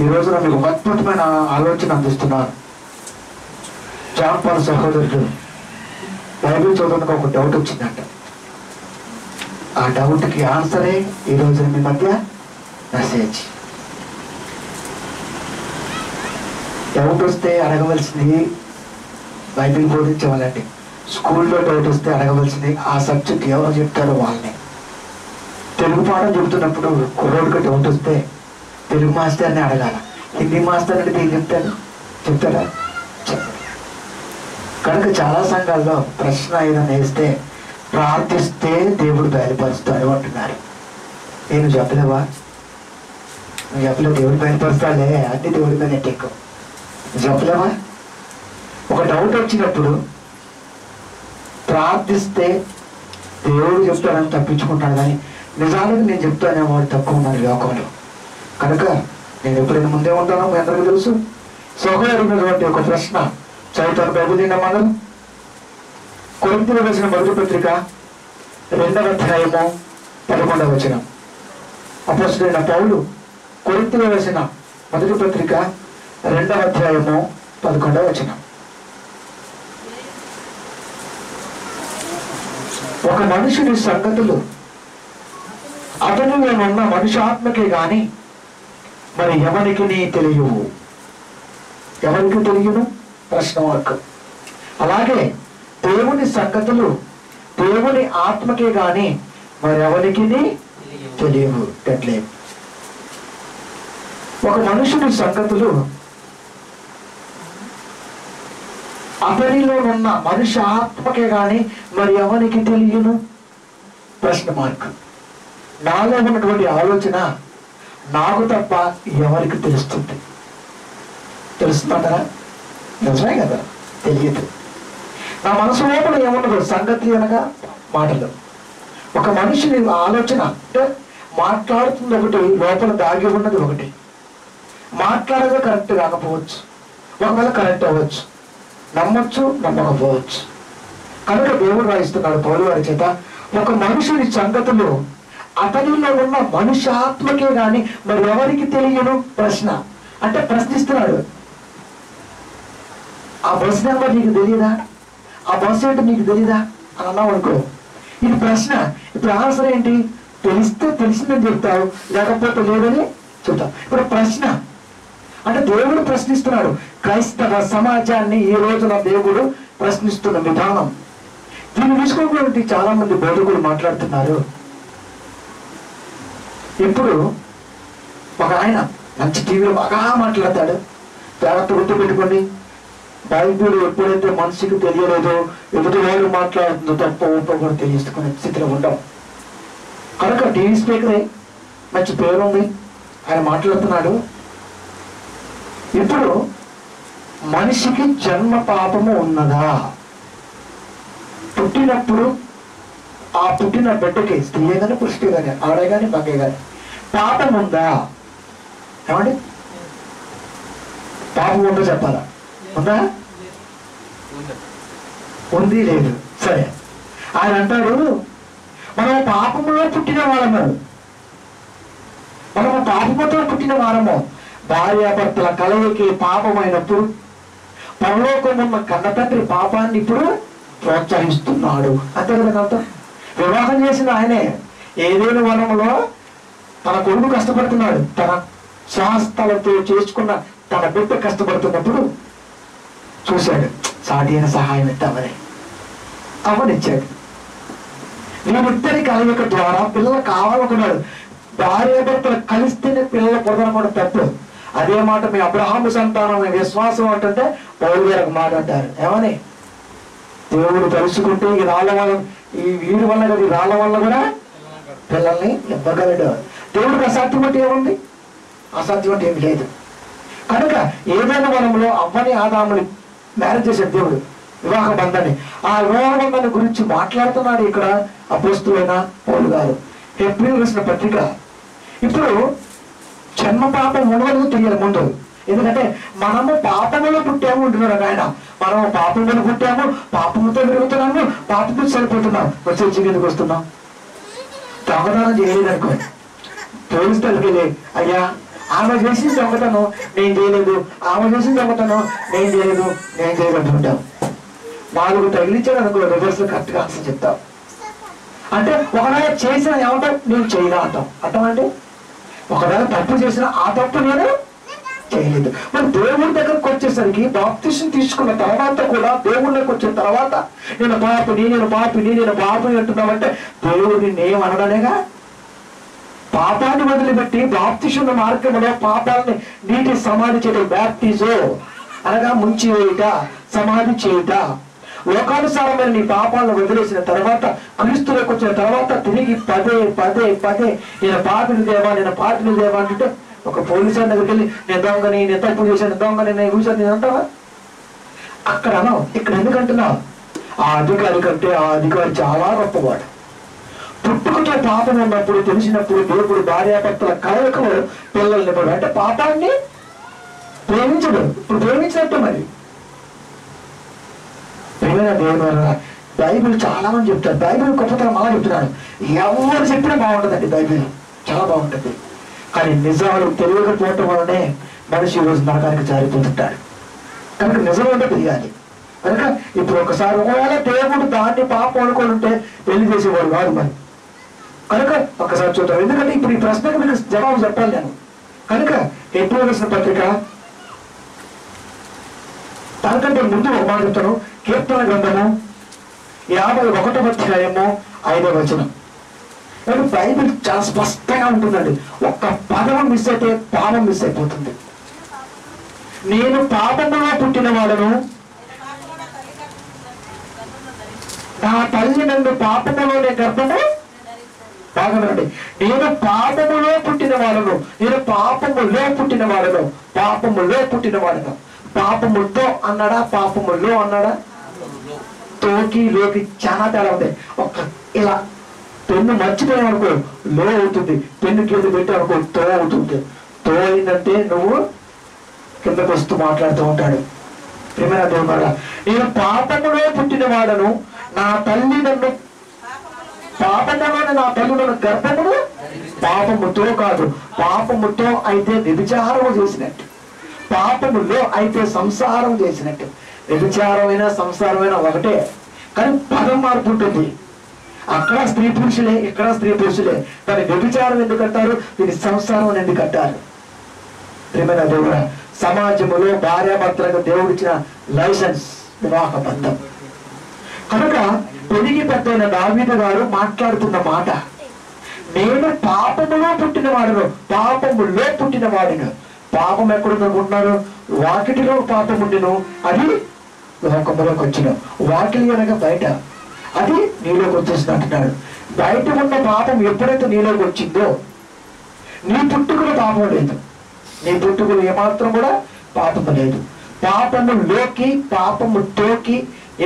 ఈ రోజున మీకు అద్భుతమైన ఆలోచన అందిస్తున్నాను. జాన్ పాల్ సహోదరుడు బైబిల్ చదువుకు ఒక డౌట్ వచ్చిందంట. ఆ డౌట్కి ఆన్సరే ఈ రోజు మీ మధ్య మెసేజ్. డౌట్ వస్తే అడగవలసింది బైబిల్ బోధించే వాళ్ళండి. స్కూల్లో డౌట్ వస్తే అడగవలసింది ఆ సబ్జెక్ట్ ఎవరు చెప్తారో వాళ్ళని. తెలుగు పాఠం చెబుతున్నప్పుడు కుర్రోడికి డౌట్ వస్తే తెలుగు మాస్టర్ని అడగాల. హిందీ మాస్టర్ అంటే ఏం చెప్తారు? చెప్తారా? చెప్పారు. కనుక చాలా సంఘాల్లో ప్రశ్న ఏదైనా వేస్తే ప్రార్థిస్తే దేవుడు బయలుపరుస్తాడు అంటున్నారు. నేను చెప్పలేవా? నువ్వు చెప్పలేవు. దేవుడు బయలుపరుస్తాడే, అన్ని దేవుడి మీద ఎక్కువ చెప్పలేవా? ఒక డౌట్ వచ్చినప్పుడు ప్రార్థిస్తే దేవుడు చెప్తాడని తప్పించుకుంటాడు, కానీ నిజానికి నేను చెప్తానే వాడు తక్కువ ఉన్నారు లోకంలో. కనుక నేను ఎప్పుడైనా ముందే ఉంటానో మీ అందరికీ తెలుసు. సోదరుడినటువంటి ఒక ప్రశ్న చదువుతాను. బైబిల్ తిన్న మనం కొరింథీయులకు రాసిన మొదటి పత్రిక 2వ అధ్యాయము 11వ వచనం. అపోస్తలుడైన పౌలు కొరింథీయులకు రాసిన మొదటి పత్రిక 2వ అధ్యాయము 11వ వచనం. ఒక మనుషుని సంగతులు అతనిలో ఉన్న మనుషాత్మకే గాని మరి ఎవరికి తెలియవు. ఎవరికి తెలియను? ప్రశ్న మార్క్. అలాగే దేవుని సంగతులు దేవుని ఆత్మకే గాని మరి ఎవరికి తెలియవు. ఎట్లేదు. ఒక మనుషుని సంగతులు అతనిలో ఉన్న మనిషి ఆత్మకే గాని మరి ఎవరికి తెలియను? ప్రశ్న మార్క్. నాలో ఉన్నటువంటి ఆలోచన నాకు తప్ప ఎవరికి తెలుస్తుంది? తెలుస్తుందంటారా? నిజమే కదా, తెలియదు. నా మనసు లోపల ఏమున్నదో సంగతి అనగా మాటలు. ఒక మనిషిని ఆలోచన అంటే మాట్లాడుతుంది ఒకటి, లోపల దాగి ఉన్నది ఒకటి. మాట్లాడేది కరెక్ట్ కాకపోవచ్చు, ఒకవేళ కరెక్ట్ అవ్వచ్చు, నమ్మొచ్చు, నమ్మకపోవచ్చు. కనుక దేవుడు రాయిస్తున్నాడు పౌలు వారి చేత, ఒక మనుషుని సంగతులు అతనిలో ఉన్న మనుష్యాత్మకే గాని మరి ఎవరికి తెలియను? ప్రశ్న అంటే ప్రశ్నిస్తున్నాడు. ఆ బస్ నెంబర్ నీకు తెలియదా? ఆ బస్సు ఏంటో నీకు తెలియదా అని అన్నావు అనుకో, ఇది ప్రశ్న. ఇప్పుడు ఆన్సర్ ఏంటి? తెలిస్తే తెలిసిందని చెప్తావు, లేకపోతే లేదని చెప్తావు. ఇప్పుడు ప్రశ్న అంటే దేవుడు ప్రశ్నిస్తున్నాడు. క్రైస్తవ సమాజాన్ని ఈ రోజున దేవుడు ప్రశ్నిస్తున్న విధానం. దీన్ని తీసుకోకపోతే చాలా మంది బోధకులు మాట్లాడుతున్నారు. ఇప్పుడు ఒక ఆయన మంచి టీవీలో బాగా మాట్లాడతాడు. జాగ్రత్త గుర్తుపెట్టుకోండి, బైబిల్ ఎప్పుడైతే మనిషికి తెలియలేదో ఎదుటి వారు మాట్లాడుతుందో తప్ప ఒప్ప కూడా తెలుసుకునే స్థితిలో ఉంటాం. కనుక టీవీ స్పీకరే మంచి పేరు ఉంది, ఆయన మాట్లాడుతున్నాడు. ఇప్పుడు మనిషికి జన్మ పాపము ఉన్నదా? పుట్టినప్పుడు ఆ పుట్టిన బిడ్డకి స్త్రీ కానీ పురుషుడు కానీ ఆడే కానీ మగే కానీ పాపం ఉందా? ఏమండి, పాపం ఉందో చెప్పాలా? ఉందా? ఉంది లేదు? సరే, ఆయన అంటాడు మనం పాపములో పుట్టిన వారము, మనము పాపముతో పుట్టిన వారము. భార్యాభర్తల కలయికి పాపమైనప్పుడు పరలోకమున్న కన్న తండ్రి పాపాన్ని ఇప్పుడు ప్రోత్సహిస్తున్నాడు. అంతే కదా అర్థం. వివాహం చేసిన ఆయనే ఏదేను వనంలో తన కొడుకు కష్టపడుతున్నాడు, తన శాస్త్రాలతో చేసుకున్న తన బిడ్డ కష్టపడుతున్నప్పుడు చూశాడు, సాటి అయిన సహాయం ఇద్దామని అవనిచ్చాడు. వీరిద్దరి కలయిక ద్వారా పిల్లలు కావాలనుకున్నాడు. భార్యాభర్తలు కలిస్తేనే పిల్లలు పొందడం తప్పు. అదే మాట మీ అబ్రహాము సంతానం విశ్వాసం అంటే పౌలు గారికి మాట అంటారు. ఏమని? దేవుడు తలుచుకుంటే ఈ రాళ్ళ వల్ల, ఈ వీడి వల్ల కదా, ఈ రాళ్ళ వల్ల కూడా పిల్లల్ని ఇవ్వగలడు. దేవుడికి అసాధ్యం అంటే ఏముంది? అసాధ్యం అంటే ఏమి లేదు. కనుక ఏదైనా వనంలో అవ్వని ఆదాముని మ్యారేజ్ చేశాడు దేవుడు, వివాహ బంధాన్ని. ఆ వివాహ బంధాన్ని గురించి మాట్లాడుతున్నాడు ఇక్కడ అపోస్తలుడైన పౌలు గారు. హెబ్రీయులకు రాసిన పత్రిక. ఇప్పుడు జన్మ పాపం ఉండదు తెలియాలి ముందు. ఎందుకంటే మనము పాపములో పుట్టాము ఉంటున్నాడు ఆయన. మనము పాపములో పుట్టాము, పాపముతో పెరుగుతున్నాము, పాపంతో చనిపోతున్నాం. వచ్చే ఎందుకు వస్తున్నాం? దొంగతనం చేయలేదనుకో, పోలీసు తలకెళ్ళి అయ్యా ఆమె చేసిన దొంగతనం నేను చేయలేదు, ఆమె చేసిన దొంగతనం నేను చేయలేదు అంటుంటావు. 4 తగిలించాడు అనుకో, రివర్స్ కరెక్ట్గా ఆన్సర్ చెప్తావు. అంటే ఒకవేళ చేసిన ఏమంటావు, నేను చేయనా అంటాం. అర్థమంటే ఒకవేళ తప్పు చేసిన ఆ తప్పు నేను చేయలేదు. మరి దేవుడి దగ్గరకు వచ్చేసరికి బాప్తిసం తీసుకున్న తర్వాత కూడా దేవుళ్ళకి వచ్చిన తర్వాత నేను పాపిని అంటున్నావంటే దేవుడిని నేమనడనేగా. పాపాన్ని వదిలిపెట్టి బాప్తిసం మార్గంలో పాపాలని నీటి సమాధి చేయడం, బ్యాప్టిజో అనగా ముంచి వేయుట, సమాధి చేయుట. లోకానుసారమైన నీ పాపాలను వదిలేసిన తర్వాత క్రీస్తులోకి వచ్చిన తర్వాత తిరిగి పదే నేను పాపిని దేవా అంటే ఒక పోలీసు దగ్గరికి వెళ్ళి నేను దొంగని, నేను తప్పు చేశాను, దొంగని, నేను చూశాను నేను అంటావా? అక్కడ అన్నావు. ఇక్కడ ఎందుకంటున్నావు? ఆ అధికారి కంటే ఆ అధికారి చాలా గొప్పవాడు. పుట్టుకతో పాపం ఉన్నప్పుడు తెలిసినప్పుడు దేవుడు భార్యాభర్తల కలయికలో పిల్లల్ని పడు అంటే పాపాన్ని ప్రేమించడు. ఇప్పుడు ప్రేమించినట్టు మరి ప్రేమైన దేవుడు. బైబిల్ చాలా మంది చెప్తారు, బైబిల్ గొప్పతనం అలా చెప్తున్నాడు. ఎవరు చెప్పినా బాగుంటుందండి, బైబిల్ చాలా బాగుంటుంది. కానీ నిజాలు తెలియకపోవటం వల్లనే మనిషి ఈరోజు నరకానికి జారిపోతుంటాడు. కనుక నిజం అంటే తెలియాలి. కనుక ఇప్పుడు ఒకసారి ఒకవేళ దేవుడు దాన్ని పాపం అనుకోని ఉంటే పెళ్లి చేసేవాడు కాదు మరి. కనుక ఒకసారి చూద్దాం. ఎందుకంటే ఇప్పుడు ఈ ప్రశ్నకు మీకు జవాబు చెప్పాలి నేను. కనుక ఎప్పుడు రాసిన పత్రిక దానికంటే ముందు ఒక మాట చెప్తాను. కీర్తన గ్రంథము 51వ అధ్యాయము 5వ వచనం. బైబిల్ చాలా స్పష్టంగా ఉంటుందండి. ఒక్క పదం మిస్ అయితే పాపం మిస్ అయిపోతుంది. నేను పాపములో పుట్టిన వాడను, నా తల్లి నన్ను పాపములోనే గర్భము బాగనండి. నేను పాపములో పుట్టిన వాడను, పాపములో పుట్టిన వాడను. పాపముతో అన్నాడా, పాపములో అన్నాడా? తోకి లోకి చాలా తేడా ఉంది. ఒక్క ఇలా పెన్ను మర్చిపోయావనుకో లో అవుతుంది, పెన్ను కింద పెట్టావనుకో తో అవుతుంది. తో అయిందంటే నువ్వు కిందకు వస్తూ మాట్లాడుతూ ఉంటాడు. ప్రేమైన దేవుడా, నేను పాపములో పుట్టిన వాడను, నా తల్లి నన్ను గర్భమును పాపముతో కాదు, పాపముతో అయితే వ్యభిచారము చేసినట్టు, పాపములో అయితే సంసారం చేసినట్టు. వ్యభిచారమైన సంసారమైన ఒకటే, కానీ పదం మార్పు ఉంటుంది. అక్కడ స్త్రీ పురుషులే, ఇక్కడ స్త్రీ పురుషులే. దాని వ్యభిచారం ఎందుకు అంటారు, దీని సంసారం ఎందుకు అంటారు? ప్రేమైన దేవుడా, సమాజంలో భార్యాభర్తలకు దేవుడిచ్చిన లైసెన్స్ వివాహ బంధం. కనుక పెరిగి పెద్దయిన దావీదు గారు మాట్లాడుతున్న మాట, నేను పాపములో పుట్టిన వాడును. పాపం ఎక్కడుందనుకుంటున్నారు? వాకిటిలో పాపం ఉండెను, అది లోకంలోకి వచ్చిన. వాకిలి అనగా బయట, అది నీలోకి వచ్చేసింది అంటున్నాడు. బయట ఉన్న పాపం ఎప్పుడైతే నీలోకి వచ్చిందో, నీ పుట్టుకలో పాపం లేదు, నీ పుట్టుకలు ఏమాత్రం కూడా పాపము లేదు. పాపములోకి పాపముతోకి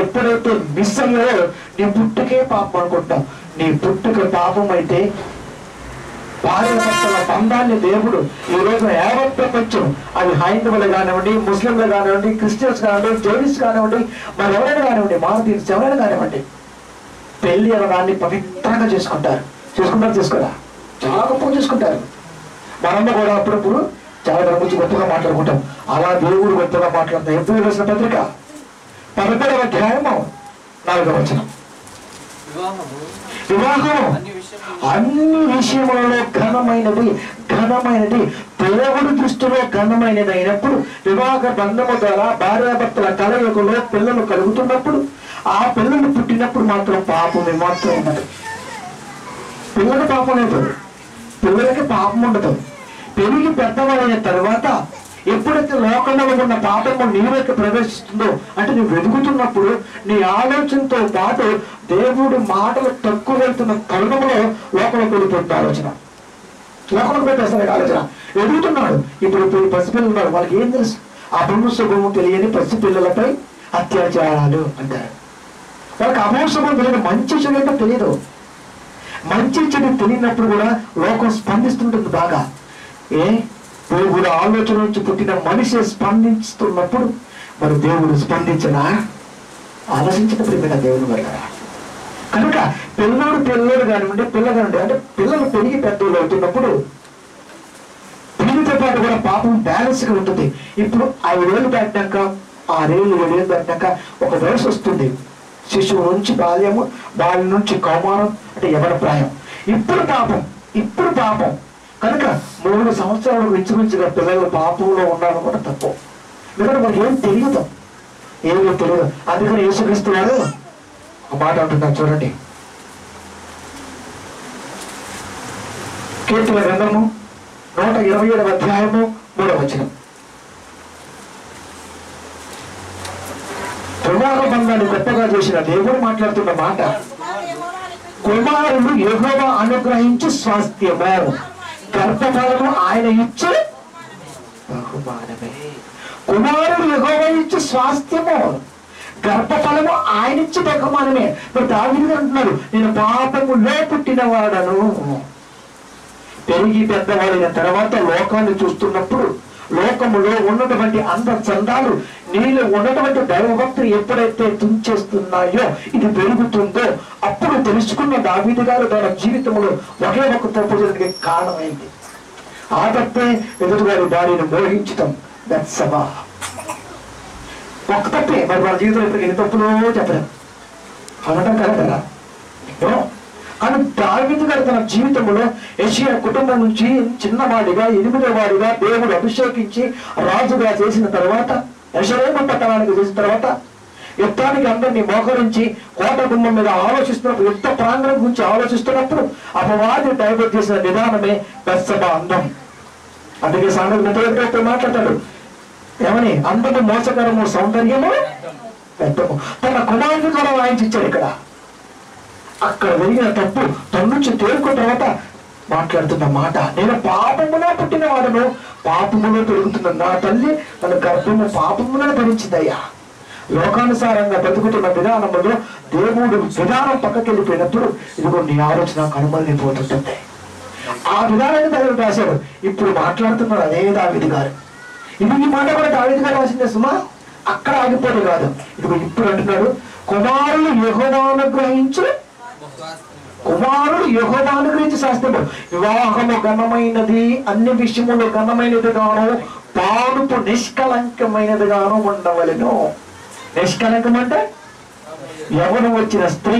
ఎప్పుడైతే మిస్ అయ్యారో నీ పుట్టుకే పాపం అనుకుంటావు. నీ పుట్టుక పాపం అయితే భార్యాభర్తల బంధాన్ని దేవుడు ఈ రోజు యావత్ ప్రపంచం, అది హైందవులు కానివ్వండి, ముస్లింలు కానివ్వండి, క్రిస్టియన్స్ కానివ్వండి, జైనిస్ కానివ్వండి, మరి ఎవరైనా కానివ్వండి, మారుతీన్స్ ఎవరైనా కానివ్వండి, పెళ్లి అనడాన్ని పవిత్రంగా చేసుకోరా, చాలా గొప్పగా చేసుకుంటారు. మనమ్మ కూడా అప్పుడప్పుడు చాలా దాని గురించి గొప్పగా మాట్లాడుకుంటాం. అలా దేవుడు గొప్పగా మాట్లాడతాం. ఎప్పుడు రాసిన పత్రిక 11వ అధ్యాయము 4వ వచనం. వివాహం అన్ని విషయములలో ఘనమైనది, దేవుడి దృష్టిలో ఘనమైనది అయినప్పుడు, వివాహ బంధము ద్వారా భార్యాభర్తల కలయికలో పిల్లలు కలుగుతున్నప్పుడు, ఆ పిల్లలు పుట్టినప్పుడు మాత్రం పాపం ఏమాత్రం ఉన్నది. పిల్లలకి పాపం లేదు, పిల్లలకి పాపం ఉండదు. పెరిగి పెద్దవాళ్ళైన తర్వాత ఎప్పుడైతే లోకంలో ఉన్న పాపము నీలోకి ప్రవేశిస్తుందో, అంటే నువ్వు వెతుకుతున్నప్పుడు నీ ఆలోచనతో పాటు దేవుడి మాటలు తక్కువ వెళ్తున్న తరుణంలో లోకంలోకి వెళ్ళిపోతుంది ఆలోచన, లోకంలోకి పెట్టేస్తాడు ఆలోచన. ఎదుగుతున్నాడు. ఇప్పుడు పసిపిల్లలు ఉన్నారు, వాళ్ళకి ఏం తెలుసు? అభంశుభము తెలియని పసిపిల్లలపై అత్యాచారాలు అంటారు. వాళ్ళకి అభంశుభం తెలియదు, మంచి చెడు ఏంటో తెలియదు. మంచి చెడు తెలియనప్పుడు కూడా లోకం స్పందిస్తుంటుంది బాగా. దేవుడు ఆలోచన నుంచి పుట్టిన మనిషి స్పందిస్తున్నప్పుడు మరి దేవుడు స్పందించనా? ఆలోచించిన ప్రేమ దేవుని వల్ల. కనుక పిల్లలు కానివ్వండి, అంటే పిల్లలు పెరిగి పెద్దలు అవుతున్నప్పుడు వయసుతో పాటు కూడా పాపం బ్యాలెన్స్గా ఉంటుంది. ఇప్పుడు 5 ఏళ్ళు దాటినాక 6 ఏళ్ళు 7 ఏళ్ళు దాటినాక ఒక వయసు వస్తుంది. శిశువు నుంచి బాల్యము, బాల్యం నుంచి కౌమారం అంటే ఎవరి ప్రాయం. ఇప్పుడు పాపం కనుక 3 సంవత్సరాలు ఇంచుమించుగా పిల్లలు పాపంలో ఉన్నారని కూడా తప్పు. ఎందుకంటే మనకి ఏమీ తెలియదు. అందుకని యేసుక్రీస్తు వారు ఆ మాట అంటున్నారు చూడండి. కీర్తన గ్రంథము 127వ అధ్యాయము 3వ వచనం. కుమార బంధాన్ని గొప్పగా చేసిన దేవుడు మాట్లాడుతున్న మాట, కుమారులు యెహోవా అనుగ్రహించు స్వాస్థ్యము, గర్భఫలము ఆయన ఇచ్చే బహుమానమే. కుమారుడు యెహోవా ఇచ్చే స్వాస్థ్యము, గర్భఫలము ఆయన ఇచ్చే బహుమానమే. మరి దావీదు అంటున్నాడు, నేను పాపములో పుట్టిన వాడను. పెరిగి పెద్దవాడైన తర్వాత లోకాన్ని చూస్తున్నప్పుడు లోకములో ఉన్నటువంటి అంద చందాలు నీళ్ళు ఉన్నటువంటి దైవభక్తులు ఎప్పుడైతే తుంచేస్తున్నాయో ఇది పెరుగుతుందో అప్పుడు తెలుసుకున్న దావీదు గారు తన జీవితంలో ఒకే ఒక తప్పు జరిగే కారణమైంది. ఆ తప్పే ఎదుటివారి భార్యను మోహించటం. బెత్షెబా ఒక్క తప్పే. మరి మన జీవితంలో ఇప్పుడు ఎన్ని తప్పులో చెప్పలేం అనడం కరెక్టరా? కానీ దావీదు గారు తన జీవితంలో యెషయా కుటుంబం నుంచి చిన్నవాడిగా 8వ వాడిగా దేవుడు అభిషేకించి రాజుగా చేసిన తర్వాత, యెరూషలేము పట్టణానికి చేసిన తర్వాత యుద్ధానికి అందరినీ మోకరించి కోట గుమ్మం మీద ఆలోచిస్తున్నప్పుడు, యుద్ధ ప్రాంగణం గురించి ఆలోచిస్తున్నప్పుడు అపవాది డైవర్ట్ చేసిన విధానమే బెత్షెబా అందం. అందుకే సామెతలు మాట్లాడతాడు ఏమని, అందము మోసకరము సౌందర్యము పెద్దము. తన కుమారుని కూడా వాయించాడు. ఇక్కడ అక్కడ జరిగిన తప్పు తన నుంచి తేరుకున్న తర్వాత మాట్లాడుతున్న మాట, నేను పాపములో పుట్టిన వాడను, పాపములో పెరుగుతున్న నా తల్లి తన గర్భము పాపములో భరించిందయ్యా. లోకానుసారంగా బతుకుతున్న విధానంలో దేవుడు విధానం పక్కకి వెళ్ళిపోయినప్పుడు ఇదిగో నీ ఆలోచన కనుమరుగైపోతుంటుంది. ఆ విధానాన్ని దేవుడు రాశాడు. ఇప్పుడు మాట్లాడుతున్నారు అదే దావీదు గారు. ఇది ఈ మాట కూడా దావీదు గారు రాసిందే సుమా, అక్కడ ఆగిపోతే కాదు. ఇదిగో ఇప్పుడు అంటున్నాడు, కుమారులు యెహోవా అనుగ్రహించు, కుమారుడు యెహోవా అనుగ్రహించు శాస్త్రము. వివాహము ఘనమైనది, అన్ని విషయములు ఘనమైనది గాను, పానుపు నిష్కలంకమైనది గాను ఉండవలెను. నిష్కలంకం అంటే ఎవరు వచ్చిన స్త్రీ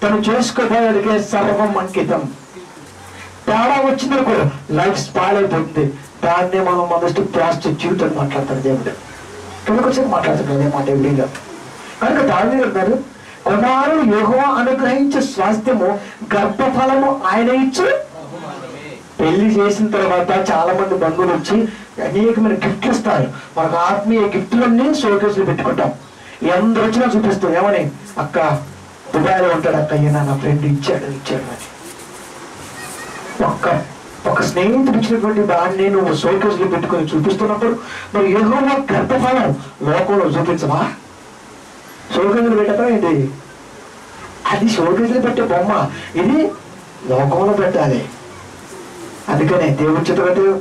తను చేసుకోబోయేదికే సర్వం అంకితం. తేడా వచ్చిందో కూడా లైఫ్ స్పాయిల్ అయిపోతుంది. దాన్నే మనం మొదటి ప్రాస్టిట్యూట్ అని మాట్లాడతారు దేవుడు. కిందకు వచ్చి మాట్లాడుతున్నాడు అదే మాట ఎవరిగా. కనుక దావీదు అంటారు, కుమారుడు యెహోవా అనుగ్రహించే స్వాస్థ్యము, గర్భఫలము ఆయన ఇచ్చు. పెళ్లి చేసిన తర్వాత చాలా మంది బంధువులు వచ్చి అనేకమైన గిఫ్ట్లు ఇస్తారు. మనకు ఆత్మీయ గిఫ్ట్లన్నీ షోకేసులు పెట్టుకుంటాం. ఎందరు వచ్చినా చూపిస్తాం ఏమని, అక్క దుబాయ్లో ఉంటాడు అక్క, ఈయన నా ఫ్రెండ్ ఇచ్చాడు అని. ఒక స్నేహితుడు ఇచ్చినటువంటి దాన్ని నువ్వు షోకేసులు పెట్టుకొని చూపిస్తున్నప్పుడు మరి యెహోవా గర్భఫలం లోకంలో చూపించవా? షోకేసులు పెట్టడం ఏంటి? అది షోకేసులు పెట్టే బొమ్మ, ఇది లోకంలో పెట్టాలి. అందుకనే దేవుని చేతులు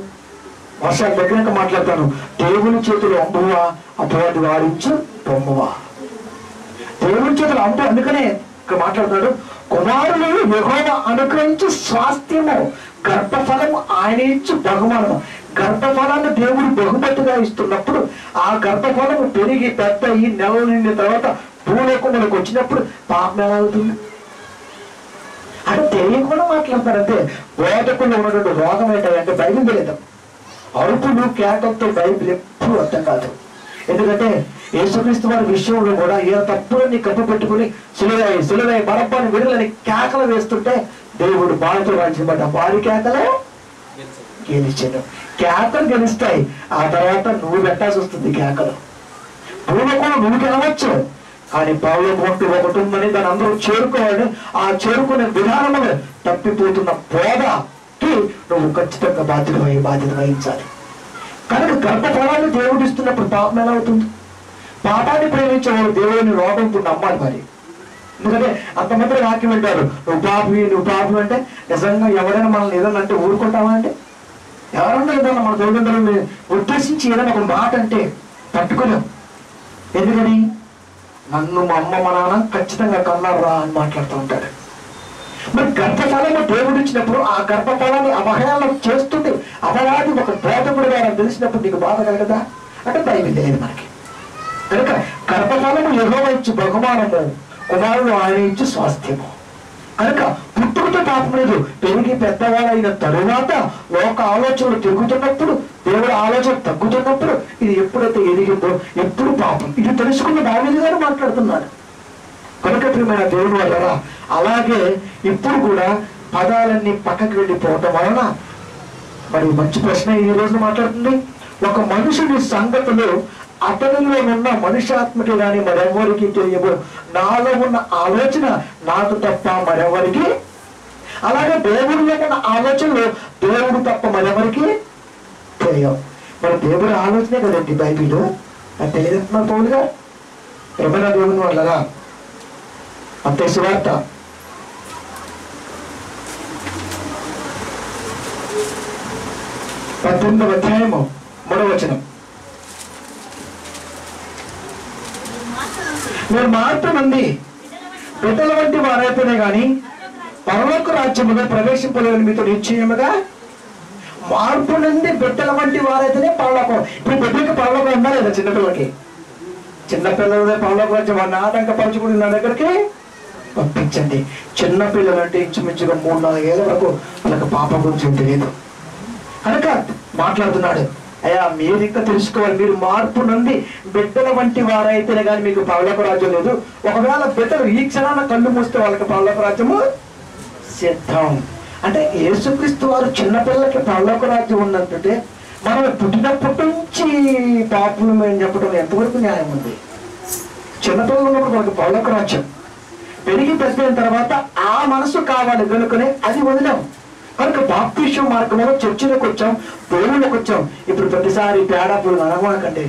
వర్షాలు దగ్గర మాట్లాడతాను, దేవుని చేతులు అంబువా అపవాది వాడించు బొమ్మవా. దేవుని చేతులు అంబు. అందుకనే ఇక్కడ మాట్లాడుతాడు, కుమారులు యెహోవా అనుగ్రహించు స్వాస్థ్యము, గర్భఫలము ఆయన ఇచ్చు బహుమానము. గర్భఫలాన్ని దేవుడు బహుమతిగా ఇస్తున్నప్పుడు ఆ గర్భఫలము పెరిగి పెద్ద ఈ నెల నిండిన తర్వాత భూలోకములకు వచ్చినప్పుడు పాపం ఎలా అవుతుంది? అంటే తెలియకుండా మాట్లాడతారంటే. బోధకుల్లో ఉన్నటువంటి రోగం ఏంటంటే బైబిల్ తెలియదు. అరుపులు కేకలతో బైబిల్ ఎప్పుడు అర్థం కాదు. ఎందుకంటే యేసుక్రీస్తు వారి విషయంలో కూడా ఏ తప్పులన్నీ కప్పు పెట్టుకుని సులువై బరబ్బాని విడుదలని కేకలు వేస్తుంటే దేవుడు బాధతో రాజ్యపడ్డ వారి కేకలే గెలిచాడు. కేకలు గెలుస్తాయి, ఆ తర్వాత నువ్వు పెట్టాల్సి వస్తుంది కేకలు. భూలోకంలో నువ్వు గెలవచ్చు, కానీ పరలోకం ఒకటి ఉందని దాన్ని అందరూ చేరుకోవాలని ఆ చేరుకునే విధానంలో తప్పిపోతున్న బోధకి నువ్వు ఖచ్చితంగా బాధ్యత వహించాలి. కనుక గర్భఫలాన్ని దేవుడు ఇస్తున్నప్పుడు పాపం ఎలా అవుతుంది? పాపాన్ని ప్రేమించేవాడు దేవుడిని రోగంతో నమ్మాలి. మరి ఎందుకంటే అంతమంది వాక్యం వింటారు, నువ్వు పాపి అంటే నిజంగా ఎవరైనా మనల్ని ఏదన్నా అంటే ఊరుకుంటావా? అంటే ఎవరన్నా ఏదన్నా మన తల్లిదండ్రులను ఉద్దేశించి ఏదైనా ఒక మాట అంటే తట్టుకోలేం. ఎందుకని నన్ను మా అమ్మ మా నాన్న ఖచ్చితంగా కన్నారా అని మాట్లాడుతూ ఉంటాడు. మరి గర్భఫలము దేవుడు ఇచ్చినప్పుడు ఆ గర్భఫలాన్ని అవహేళన చేస్తుంది అపరాధి ఒక బోధకుడు గారు తెలిసినప్పుడు నీకు బాధ కలగదా? అంటే బైబిల్ లేదు మనకి. కనుక గర్భఫలము యెహోవా ఇచ్చు బహుమానము, కుమారుడు ఆయన ఇచ్చు స్వాస్థ్యము. కనుక పుట్టుకతో పాపం లేదు. పెరిగి పెద్దవాళ్ళైన తరువాత లోక ఆలోచనలు తిరుగుతున్నప్పుడు, దేవుడి ఆలోచన తగ్గుతున్నప్పుడు, ఇది ఎప్పుడైతే ఎదిగిందో ఎప్పుడు పాపం. ఇది తెలుసుకున్న దావీదు గారు మాట్లాడుతున్నాడు. కనుక ప్రియమైన దేవుని వల్ల అలాగే ఇప్పుడు కూడా పదాలన్నీ పక్కకి వెళ్ళిపోవటం వలన మరి మంచి ప్రశ్న ఈ రోజు మాట్లాడుతుంది. ఒక మనుషుని సంగతులు అతనిలో ఉన్న మనుష్యాత్మకి కానీ మరెవరికి తెలియవు. నాలో ఉన్న ఆలోచన నాకు తప్ప మరెవరికి, అలాగే దేవుడిలో ఉన్న ఆలోచనలు దేవుడు తప్ప మరెవరికి తెలియవు. మరి దేవుడి ఆలోచనే కదండి బైబిల్. అది తెలియజేస్తున్నారు పౌలుగా. ఏమైనా దేవుని వల్లరా మత్తయి సువార్త 18వ అధ్యాయము 3వ వచనం. మీరు మార్పు నుండి బిడ్డల వంటి వారైతేనే గాని పరలోక రాజ్యముగా ప్రవేశింపలేని మీతో నిశ్చయముగా. మార్పు నుండి బిడ్డల వంటి వారైతేనే పరలోకం. ఇప్పుడు బిడ్డలకి పరలోకం ఉందా లేదా? చిన్నపిల్లలకి, చిన్నపిల్లలదే పరలోక రాజ్యం అన్న ఆటంకపరచుకుని నా దగ్గరికి పంపించండి. చిన్నపిల్లలు అంటే ఇంచుమించుగా 3-4 ఏళ్ళ వరకు వాళ్ళకి పాప గురించి తెలియదు. కనుక మాట్లాడుతున్నాడు, అయ్యా మీరు ఇంకా తెలుసుకోవాలి. మీరు మార్పు నుండి బిడ్డల వంటి వారైతేనే కానీ మీకు పరలోక రాజ్యం లేదు. ఒకవేళ బిడ్డలు ఈ క్షణాన కళ్ళు మూస్తే వాళ్ళకి పరలోక రాజ్యము సిద్ధం. అంటే యేసుక్రీస్తు వారు చిన్నపిల్లలకి పరలోక రాజ్యం ఉన్నట్టుంటే మనం పుట్టినప్పటి నుంచి పాపులు మేము చెప్పడం ఎంతవరకు న్యాయం ఉంది? చిన్నపిల్లలు ఉన్నప్పుడు వాళ్ళకి పరలోక రాజ్యం, పెరిగి పెద్దయిన తర్వాత ఆ మనసు కావాలి కనుకనే అది వదిలాం. కనుక బాప్తిస్మ మార్గంలో చర్చిలోకి వచ్చాం, దేవుళ్ళకి వచ్చాం. ఇప్పుడు ప్రతిసారి పేడ పురుగు అనమాకండి.